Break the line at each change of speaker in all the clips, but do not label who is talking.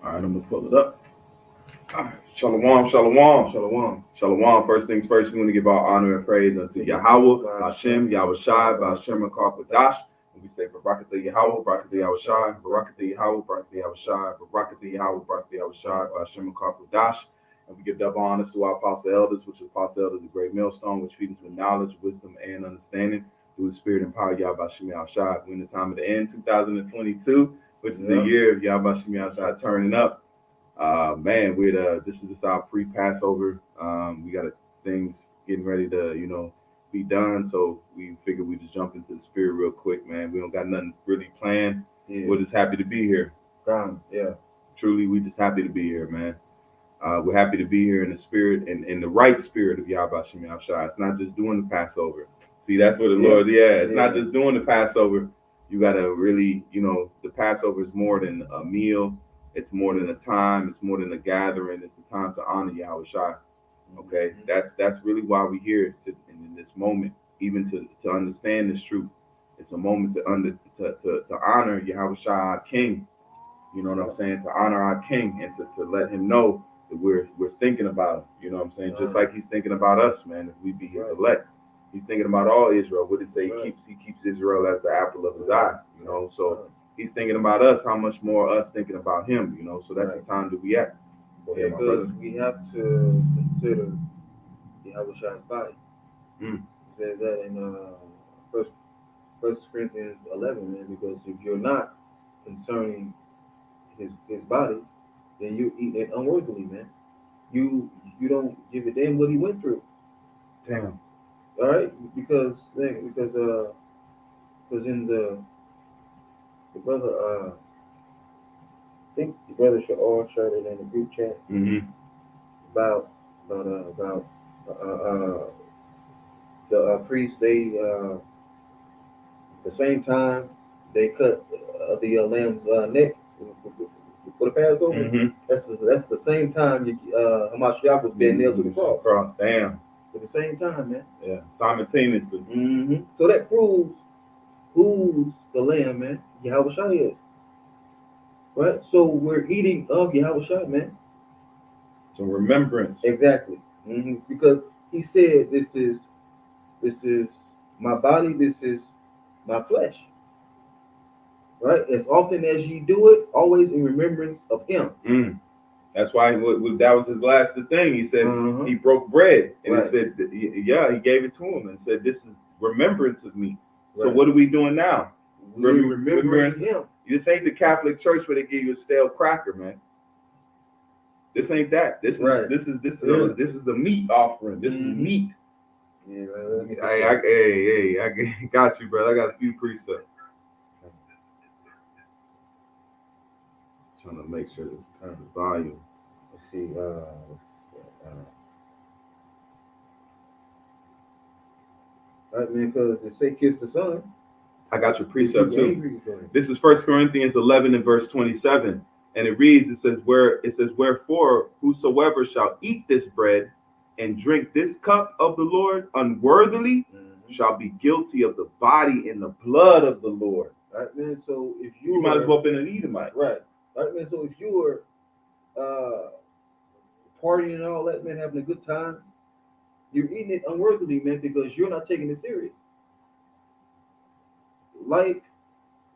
All right, I'm gonna pull it up. All right. Shalom, shalom,
Shalom.
shalom. First things first, we want to give our honor and praise unto Yahweh, Hashem, Yahweh Shai, Hashem, and Kwadash. And we say, Barakatah Yahweh, Barakatah Yahweh Shai, Barakatah Yahweh, Barakatah Yahweh Shai, Barakatah Yahweh, Barakatah Yahweh Shai, Hashem, and Kwadash. And we give double honors to our apostle elders, which is apostle elders, the great millstone, which feeds us with knowledge, wisdom, and understanding through the spirit and power of Yahweh Shem Shai. We're in the time of the end, 2022, which is the year of Yahweh Shem Shai turning up. Man, this is just our pre-Passover. We got things getting ready to, be done. So we figured we just jump into the spirit real quick, man. We don't got nothing really planned.
Yeah.
We're just happy to be here.
Yeah.
Truly, we just happy to be here, man. We're happy to be here in the spirit and in the right spirit of Yahweh Shem Shai. It's not just doing the Passover. See, that's what the Lord. Yeah, it's not just doing the Passover. You gotta really, the Passover is more than a meal. It's more than a time. It's more than a gathering. It's a time to honor Yahweh Shai. Okay, that's really why we're here in this moment, even to understand this truth. It's a moment to honor Yahweh Shai, our King. You know what I'm saying? To honor our King and to let him know that we're thinking about him. You know what I'm saying? Just like he's thinking about us, man. If we be his elect, he's thinking about all Israel. What did it say? He keeps Israel as the apple of his eye. So he's thinking about us. How much more us thinking about him? So that's the time that we at.
Because we have to consider Yahweh Shai's body. It says that in First Corinthians 11, man. Because if you're not concerning his body, then you eat it unworthily, man. You don't give a damn what he went through.
Damn.
All right, because in the brother, I think the brother should all share it in the group chat about the priests. They the same time they cut the lamb's neck for the Passover. That's the same time Hamashiach was being nailed to the cross.
Damn.
At the same time, man.
Yeah, simultaneously.
So that proves who's the lamb, man. Yahweh Shai is. Right? So we're eating of Yahweh Shai, man.
It's a remembrance.
Exactly. Because he said, this is my body, this is my flesh. Right? As often as you do it, always in remembrance of him.
That's why that was his last thing. He said he broke bread and he said, he gave it to him and said, this is remembrance of me. So what are we doing now?
Remembering him.
This ain't the Catholic Church where they give you a stale cracker, man. This ain't that. This is the meat offering. This is meat.
Yeah,
I got you, brother. I got a few precepts. Trying to make sure this kind of volume.
Let's see. Right, man, because they say kiss the son.
I got your precept too. This is 1 Corinthians 11 and verse 27. And it reads, it says, wherefore whosoever shall eat this bread and drink this cup of the Lord unworthily shall be guilty of the body and the blood of the Lord.
Right, man. So if
you might as well been an Edomite.
Right, man. So if you were partying and all that, man, having a good time, you're eating it unworthily, man, because you're not taking it serious. Like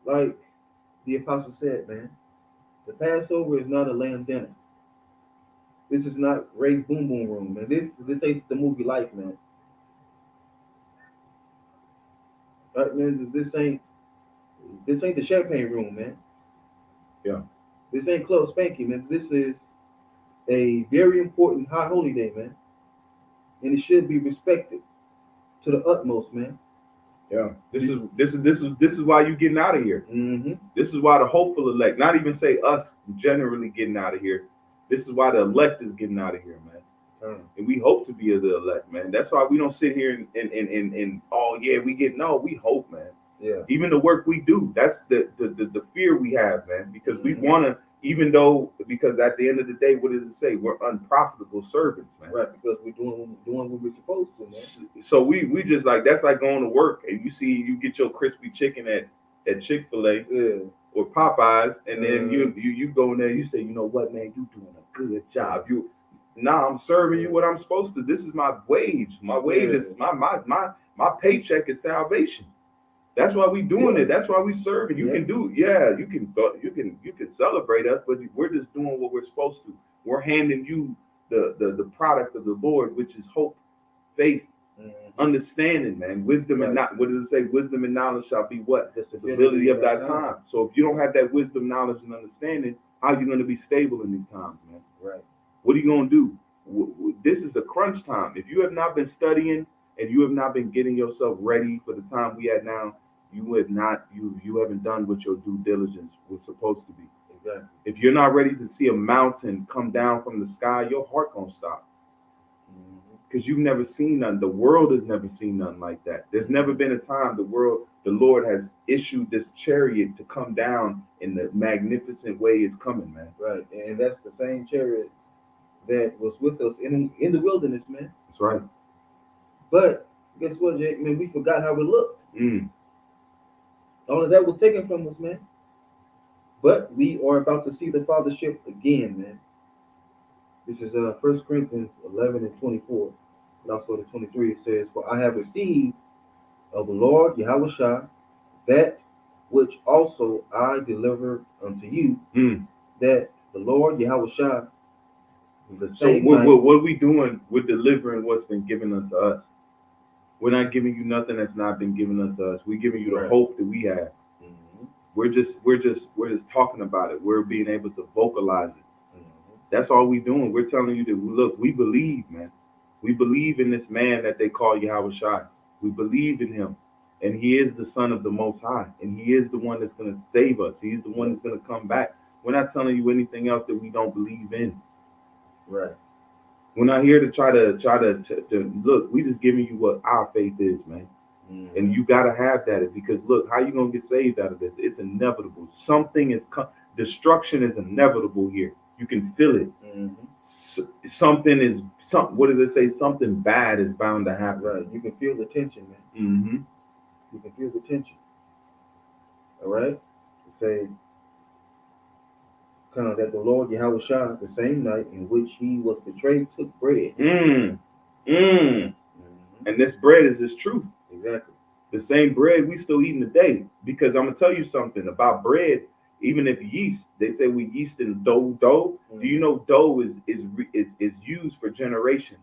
the apostle said, man, the Passover is not a lamb dinner. This is not Ray's Boom Boom Room, man. This ain't the movie Life, man. Right, man. This ain't the champagne room, man.
Yeah.
This ain't Club Spanky, man. This is a very important high holy day, man, and it should be respected to the utmost, man.
Yeah, this is why you getting out of here. This is why the hopeful elect, not even say us generally getting out of here. This is why the elect is getting out of here, man. And we hope to be the elect, man. That's why we don't sit here and we hope, man.
Yeah.
Even the work we do, that's the fear we have, man, because we want to. Because at the end of the day, what does it say? We're unprofitable servants, man.
Right, because we're doing what we're supposed to, man.
So we just like, that's like going to work and you get your crispy chicken at at Chick-fil-A or Popeyes, and then you go in there, you say, you know what, man, you doing a good job. I'm serving you what I'm supposed to. This is my wage. My wage is my paycheck is salvation. That's why we doing it. That's why we serving. You can do, you can celebrate us, but we're just doing what we're supposed to. We're handing you the product of the Lord, which is hope, faith, understanding, man. Wisdom and not, what does it say? Wisdom and knowledge shall be what? The stability of thy time. So if you don't have that wisdom, knowledge, and understanding, how are you going to be stable in these times, man?
Right.
What are you going to do? This is a crunch time. If you have not been studying and you have not been getting yourself ready for the time we at now, you haven't done what your due diligence was supposed to be.
Exactly.
If you're not ready to see a mountain come down from the sky, your heart gonna stop. Because you've never seen none. The world has never seen none like that. There's never been a time the Lord has issued this chariot to come down in the magnificent way it's coming, man.
Right, and that's the same chariot that was with us in the wilderness, man.
That's right.
But guess what, Jake? Man, we forgot how it looked. All of that was taken from us, man. But we are about to see the fathership again, man. This is 1 Corinthians 11 and 24. And also the 23, it says, for I have received of the Lord Yahushua that which also I delivered unto you, that the Lord Yahushua is the same.
So what are we doing? We're delivering what's been given unto us. We're not giving you nothing that's not been given unto us. We're giving you the hope that we have. We're just talking about it. We're being able to vocalize it. That's all we're doing. We're telling you that, look, we believe, man. We believe in this man that they call Yahushua. We believe in him. And he is the Son of the Most High. And he is the one that's going to save us. He's the one that's going to come back. We're not telling you anything else that we don't believe in.
Right.
We're not here to try to look. We're just giving you what our faith is, man. And you got to have that, because look, how you going to get saved out of this? It's inevitable. Destruction is inevitable here. You can feel it. What does it say? Something bad is bound to happen.
Right. You can feel the tension, man. You can feel the tension. All right. Say, kind of that the Lord Yahushua, the same night in which he was betrayed, took bread.
And this bread is this truth.
Exactly.
The same bread we still eating today. Because I'm gonna tell you something about bread. Even if yeast, they say we yeast in dough. Do you know dough is used for generation?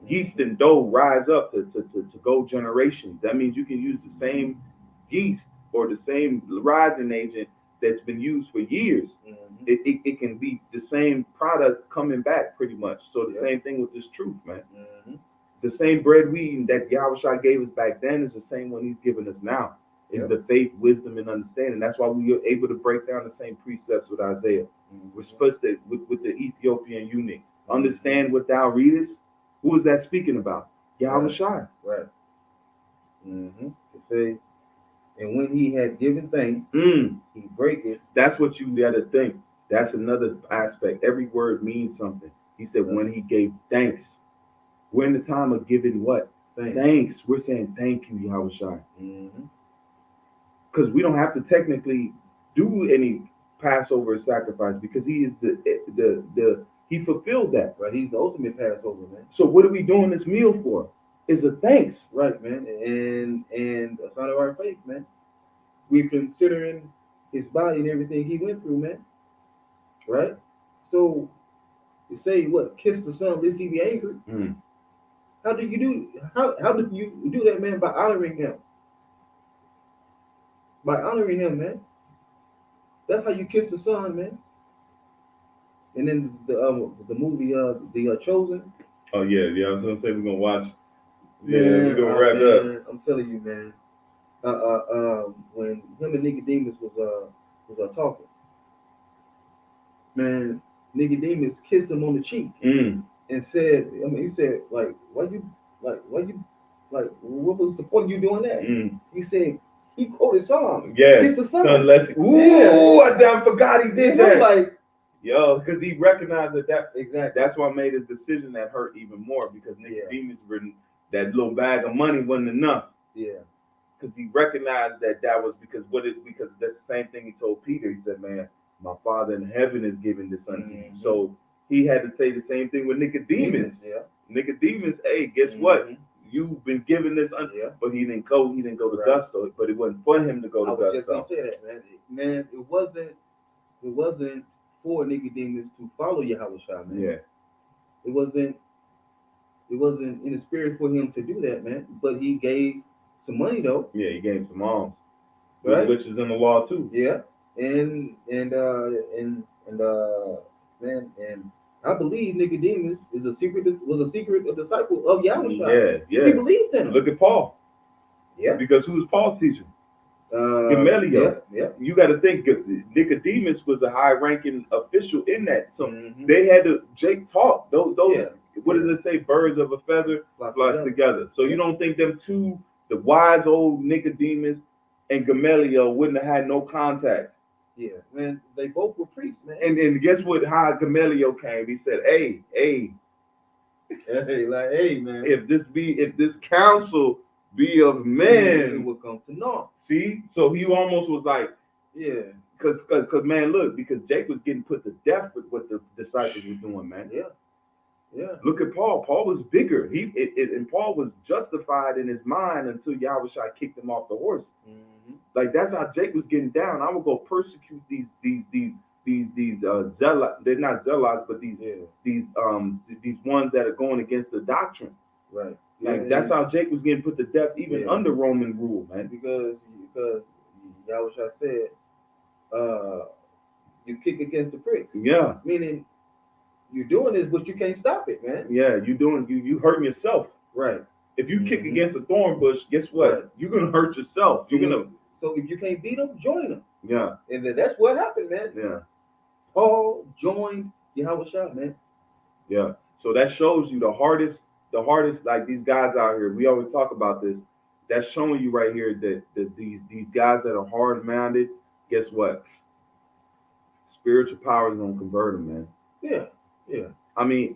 Yeast and dough rise up to go generations. That means you can use the same yeast or the same rising agent that's been used for years. It can be the same product coming back pretty much. So the same thing with this truth, man. The same bread we eating that Yahushua gave us back then is the same one he's giving us now. Is the faith, wisdom, and understanding. That's why we are able to break down the same precepts with Isaiah. We're supposed to, with the Ethiopian eunuch, understand what thou readest. Who is that speaking about? Yahushua.
Right. It says, and when he had given thanks, he brake it.
That's what you got to think. That's another aspect. Every word means something. He said, when he gave thanks. We're in the time of giving what? Thanks. We're saying thank you, Yahushua. Because we don't have to technically do any Passover sacrifice, because he is he fulfilled that.
Right. He's the ultimate Passover, man.
So what are we doing this meal for? Is a thanks.
Right, man. And a sign of our faith, man. We're considering his body and everything he went through, man. Right? So you say what? Kiss the Son lest he be angry. How do you do that, man? By honoring him. By honoring him, man. That's how you kiss the Son, man. And then the movie The Chosen.
Oh yeah, I was gonna say we're gonna watch. Yeah, we're gonna wrap it up.
I'm telling you, man. When him and Nicodemus was talking, man, Nicodemus kissed him on the cheek and said, he said, what was the point of you doing that? He said, he quoted Psalm.
Yeah.
Kiss the Son.
I forgot he did that.
Like,
yo, because he recognized that
exactly.
That's why I made his decision that hurt even more, because Nicodemus written that little bag of money wasn't enough.
Yeah.
because he recognized that was because because that's the same thing he told Peter. He said, "Man, my Father in heaven is giving this unto you." So he had to say the same thing with Nicodemus.
Yeah.
Nicodemus, hey, guess what? You've been given this unto, but he didn't go. He didn't go to gusto. But it wasn't for him to go to gusto.
I was just gonna say that, man. Man, it wasn't for Nicodemus to follow Yahushua, man.
Yeah.
It wasn't in the spirit for him to do that, man. But he gave some money though.
Yeah, he gave some alms,
right?
Which is in the law too.
Yeah, and man, and I believe Nicodemus was a secret disciple of Yahushua.
Yeah.
He believed in him.
Look at Paul.
Yeah.
Because who was Paul's teacher? Gamaliel.
Yeah.
You got to think Nicodemus was a high-ranking official in that, so they had to. Jake taught those. What does it say? Birds of a feather flock together. So you don't think them two, the wise old Nicodemus and Gamaliel, wouldn't have had no contact?
Yeah, man. They both were priests, man.
And guess what? How Gamaliel came? He said, "Hey,
man.
If this counsel be of men,
it will come to naught."
See, so he almost was like,
yeah,
because man, look, because Jake was getting put to death with what the disciples were doing, man.
Yeah.
Look at Paul. Paul was bigger. And Paul was justified in his mind until Yahushua kicked him off the horse. Like that's how Jake was getting down. I would go persecute these zealots. They're not zealots, but these ones that are going against the doctrine.
Right.
Like that's how Jake was getting put to death, even under Roman rule, man.
Because Yahushua said, you kick against the pricks.
Yeah.
Meaning you're doing this, but you can't stop it, man.
Yeah, you hurting yourself.
Right.
If you kick against a thorn bush, guess what? Right. You're gonna hurt yourself.
So if you can't beat them, join them.
Yeah.
And that's what happened, man.
Yeah.
Paul joined Yahushua, man.
Yeah. So that shows you the hardest, like these guys out here. We always talk about this. That's showing you right here that these guys that are hard-minded, guess what? Spiritual power is gonna convert them, man.
Yeah.
I mean,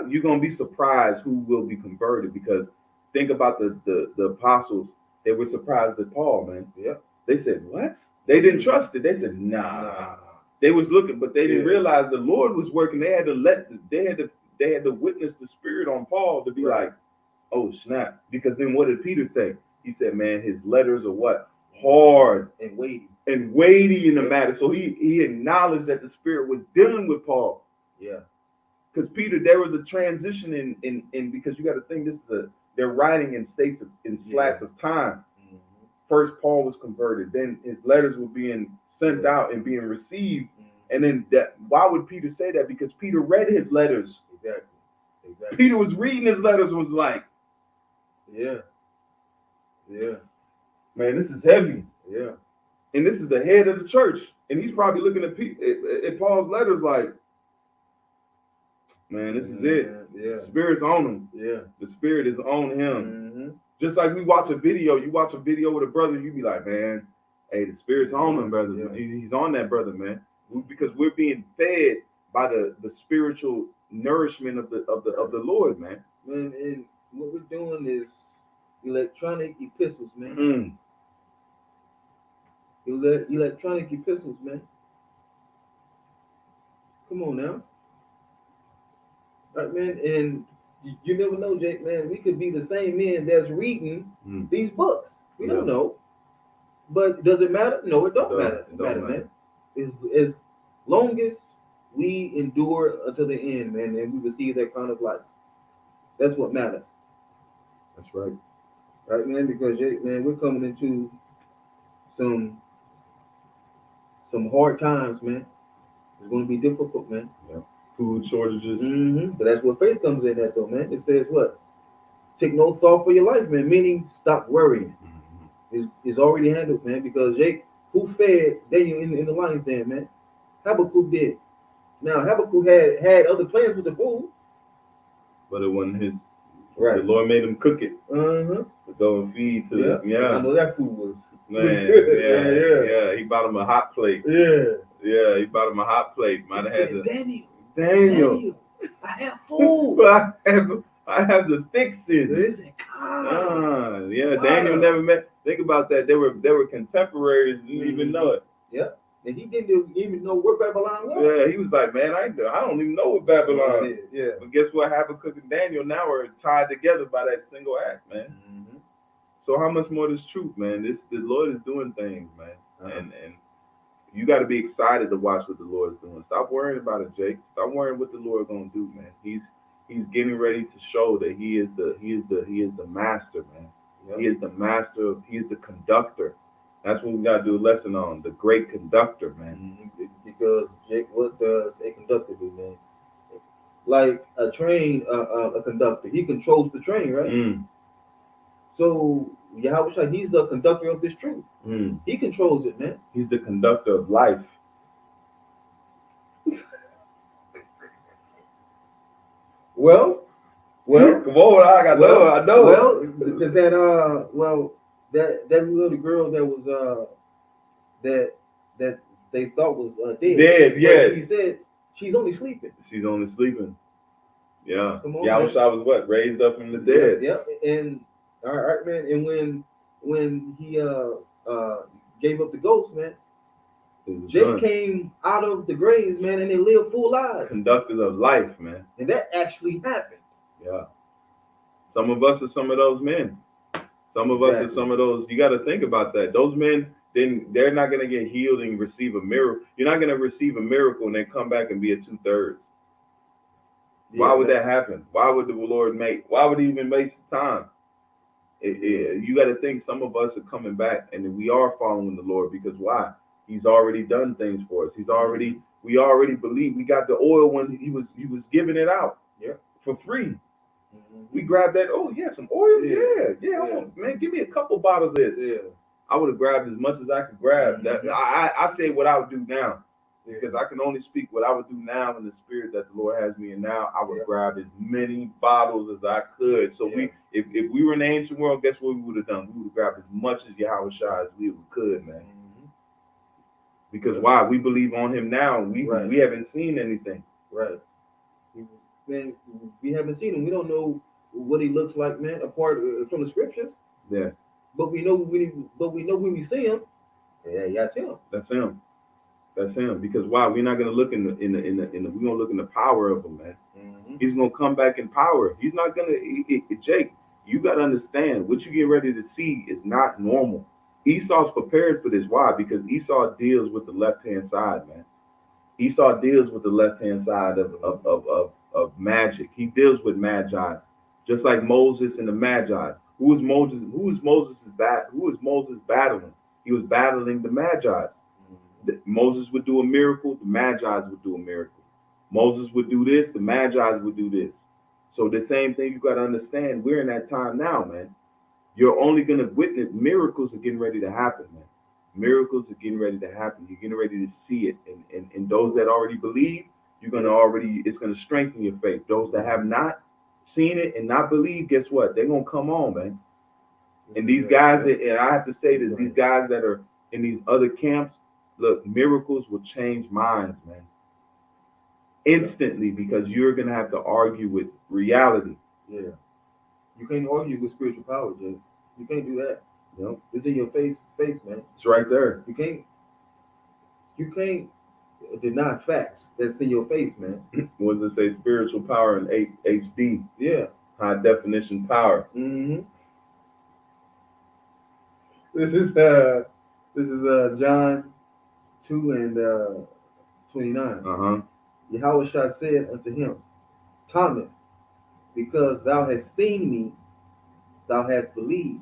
you're gonna be surprised who will be converted, because think about the apostles. They were surprised at Paul, man.
Yeah.
They said, "What?" They didn't trust it. They said, "Nah." They was looking, but they didn't realize the Lord was working. They had to witness the Spirit on Paul to be like, "Oh snap!" Because then what did Peter say? He said, "Man, his letters are what? Hard
and weighty
in the matter." So he acknowledged that the Spirit was dealing with Paul.
Yeah.
Because Peter, there was a transition in because you got to think they're writing in slats of time. First, Paul was converted. Then his letters were being sent out and being received. And then why would Peter say that? Because Peter read his letters.
Exactly.
Peter was reading his letters and was like,
yeah.
Man, this is heavy.
Yeah.
And this is the head of the church. And he's probably looking at Paul's letters like, man, this is it.
Yeah.
The Spirit's on him.
Yeah. The
Spirit is on him. Just like we watch a video, you watch a video with a brother, you be like, man, hey, the Spirit's on him, brother. Yeah. He's on that brother, man. Because we're being fed by the spiritual nourishment of the Lord, man.
Man, and what we're doing is electronic epistles, man. Electronic epistles, man. Come on now. Right, man, and you never know, Jake, man. We could be the same men that's reading these books. We don't know. But does it matter? No, it don't matter. It don't matter, man. As long as we endure until the end, man, and we receive that kind of life. That's what matters.
That's right.
Right, man, because, Jake, man, we're coming into some hard times, man. It's going to be difficult, man.
Yeah. Food shortages.
But that's what faith comes in at, though, man. It says what? Take no thought for your life, man. Meaning, stop worrying. It's already handled, man. Because Jake, who fed Daniel in the lion's den, man? Habakkuk did. Now, Habakkuk had other plans with the food,
but it wasn't his.
Right.
The Lord made him cook it. To go and feed to them. Yeah.
I know that food was
man. Yeah. He bought him a hot plate.
Yeah.
He bought him a hot plate. Might have had the
Daniel, I have food.
I have the fix it.
Yeah,
Daniel never met. Think about that. They were contemporaries. Didn't even know it.
Yeah. And he didn't even know where Babylon was.
Yeah, he was like, man, I don't even know what Babylon is.
Yeah.
But guess what? Habakkuk and Daniel now are tied together by that single act, man.
Mm-hmm.
So how much more this truth, man? The Lord is doing things, man.
Uh-huh.
And you got to be excited to watch what the Lord is doing. Stop worrying about it, Jake. Stop worrying what the Lord gonna do, man. He's getting ready to show that he is the master, man. Yep. He is the master. He is the conductor. That's what we got to do a lesson on, the great conductor, man.
Mm-hmm. Because Jake, what does a conductor do, man? Like a train, a conductor, he controls the train, right?
Mm.
So Yahweh, he's the conductor of this truth.
Mm.
He controls it, man.
He's the conductor of life.
Well,
come on, I know.
That little girl that was that they thought was dead.
Dead, yeah.
He said she's only sleeping.
She's only sleeping. Yeah.
Come on,
Yahweh was what? Raised up from the dead.
Yep. And all right, man. And when he gave up the ghost, man, Jake came out of the graves, man, and they lived full lives.
Conductors of life, man.
And that actually happened.
Yeah. Some of us are some of those men. Some of us are some of those. You got to think about that. Those men, they're not going to get healed and receive a miracle. You're not going to receive a miracle and then come back and be a 2/3. Why would that happen? Why would the Lord why would he even waste time? You got to think some of us are coming back and we are following the Lord because why? He's already done things for us. We already believe. We got the oil when he was giving it out for free. Mm-hmm. We grabbed that. Oh yeah, some oil. Yeah. Man, give me a couple bottles of this. Yeah. I would have grabbed as much as I could grab. Mm-hmm. I say what I would do now. Because I can only speak what I would do now in the spirit that the Lord has me in now. I would grab as many bottles as I could. So if we were in the ancient world, guess what we would have done? We would have grabbed as much as Yahweh as we could, man. Mm-hmm. Because why? We believe on him now. We haven't seen anything.
Right. Man, we haven't seen him. We don't know what he looks like, man, apart from the scriptures.
Yeah.
But we know when we see him. Yeah, that's him.
That's him. That's him. Because why? We're not gonna look we're gonna look in the power of him, man. Mm-hmm. He's gonna come back in power. He's not gonna Jake, you gotta understand what you get ready to see is not normal. Esau's prepared for this. Why? Because Esau deals with the left-hand side, man. Esau deals with the left-hand side of magic. He deals with magi. Just like Moses and the magi. Who is Moses battling? He was battling the magi. Moses would do a miracle, the Magi would do a miracle. Moses would do this, the Magi would do this. So the same thing you got to understand, we're in that time now, man. You're only going to witness, miracles are getting ready to happen, man. Miracles are getting ready to happen. You're getting ready to see it. And those that already believe, it's going to strengthen your faith. Those that have not seen it and not believed, guess what? They're going to come on, man. And these guys, and I have to say this, these guys that are in these other camps, look, miracles will change minds, man. Instantly, because you're going to have to argue with reality. Yeah.
You can't argue with spiritual power, Jay. You can't do that. No. It's in your face, man.
It's right there.
You can't deny facts that's in your face, man.
What does it say? Spiritual power in HD.
Yeah.
High definition power.
Mm-hmm. This is John 2 and 29. Yahweh said unto him, Thomas, because thou hast seen me, thou hast believed.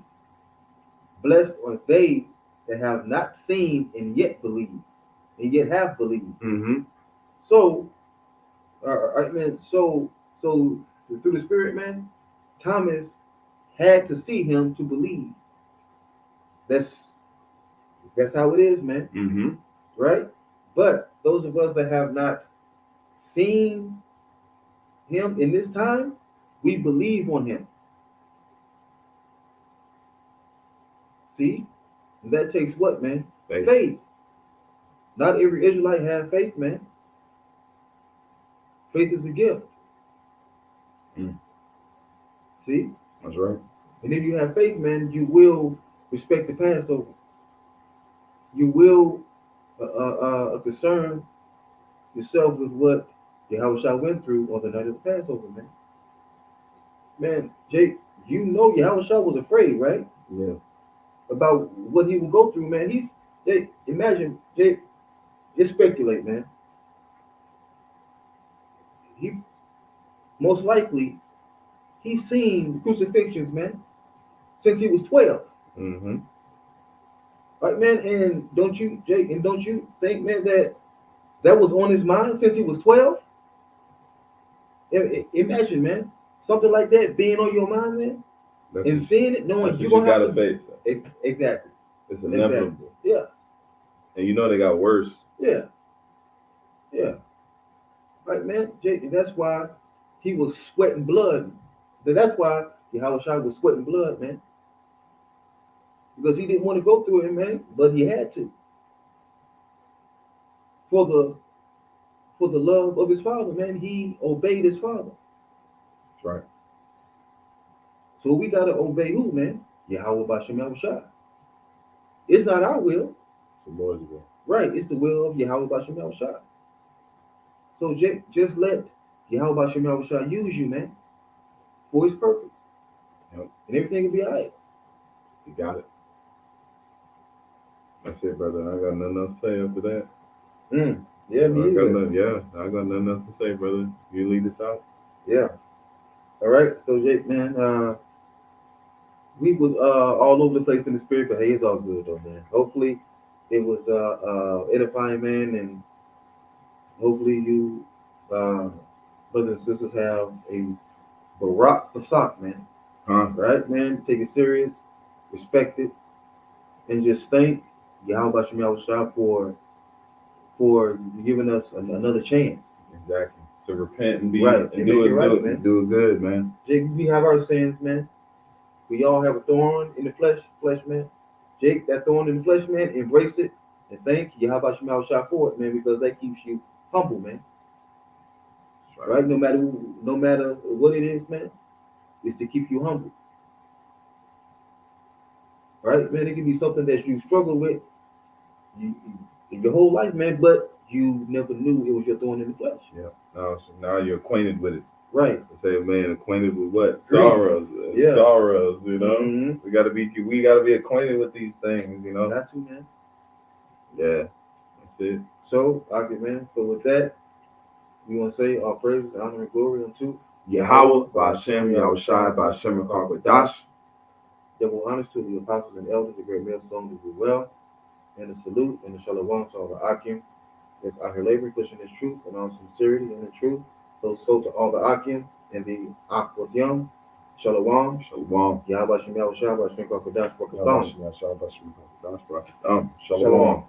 Blessed are they that have not seen and yet believe, and yet have believed. Mm-hmm. So, so through the Spirit, man, Thomas had to see him to believe. That's how it is, man. Mm-hmm. Right? But those of us that have not seen him in this time, we believe on him. See? And that takes what, man? Faith. Not every Israelite has faith, man. Faith is a gift. See?
That's right.
And if you have faith, man, you will respect the Passover. You will concern yourself with what Yahweh went through on the night of the Passover, man. Man, Jake, you know Yahweh was afraid, right?
Yeah.
About what he would go through, man. Jake, imagine, Jake, just speculate, man. He most likely he's seen crucifixions, man, since he was 12.
Mm-hmm.
Right, man, and don't you, Jake, and don't you think, man, that was on his mind since he was 12? Imagine, man, something like that being on your mind, man, and seeing it, knowing you're gonna have to
face.
Exactly.
It's inevitable.
Exactly. Yeah.
And you know they got worse.
Yeah. Yeah. Right, man, Jake, and that's why he was sweating blood. That's why Yahweh was sweating blood, man, because he didn't want to go through it, man, but he had to for the love of his father, man. He obeyed his father.
That's right.
So we gotta obey who, man? Yahweh Bashem Yahushua. It's not our will.
It's the Lord's will.
Right, it's the will of Yahweh Bashem Yahushua. So just let Yahweh Bashem Yahushua use you, man, for his purpose.
Yep.
And everything will be all right.
You got it. That's it, brother. I got nothing else to say after that.
Yeah, me either.
I got nothing else to say, brother. You lead us out.
Yeah. All right. So Jake, man, we was all over the place in the spirit, but hey, it's all good though, man. Hopefully it was edifying, man, and hopefully you brothers and sisters have a Barak Pasak, man. Right, man? Take it serious, respect it, and just thank Yahweh Shem Yahushua for giving us another chance.
Exactly. To repent and be
right
and do it, man. Do it good, man.
Jake, we have our sins, man. We all have a thorn in the flesh, man. Jake, that thorn in the flesh, man, embrace it and thank Yahweh Shem Yahushua for it, man, because that keeps you humble, man. Right? No matter what it is, man, it's to keep you humble. Right, man? It can be something that you struggle with in your whole life, man, but you never knew it was your thorn in the flesh.
Yeah. Now you're acquainted with it.
Right.
I say, man, acquainted with what?
Grief.
Sorrows.
Yeah.
Sorrows, you know?
Mm-hmm.
We gotta be acquainted with these things, you know?
Got to, man.
Yeah. That's it.
So, okay, man. So with that, we want to say our praises, honor, and glory unto
Yahweh, Ba'ashem, Yahushai, Ba'ashem, Karkwadash.
Double honors to the apostles and elders, the great millstones who do well, and a salute and a shalom to all the Akim that's out here laboring, pushing this truth and all sincerity and the truth. So to all the Akim and the Akwatyam, shalom.
Shalom.
Yahweh Shem Yahushua, Ba'ashem Karkwadash, Ba'ashem.
Shalom.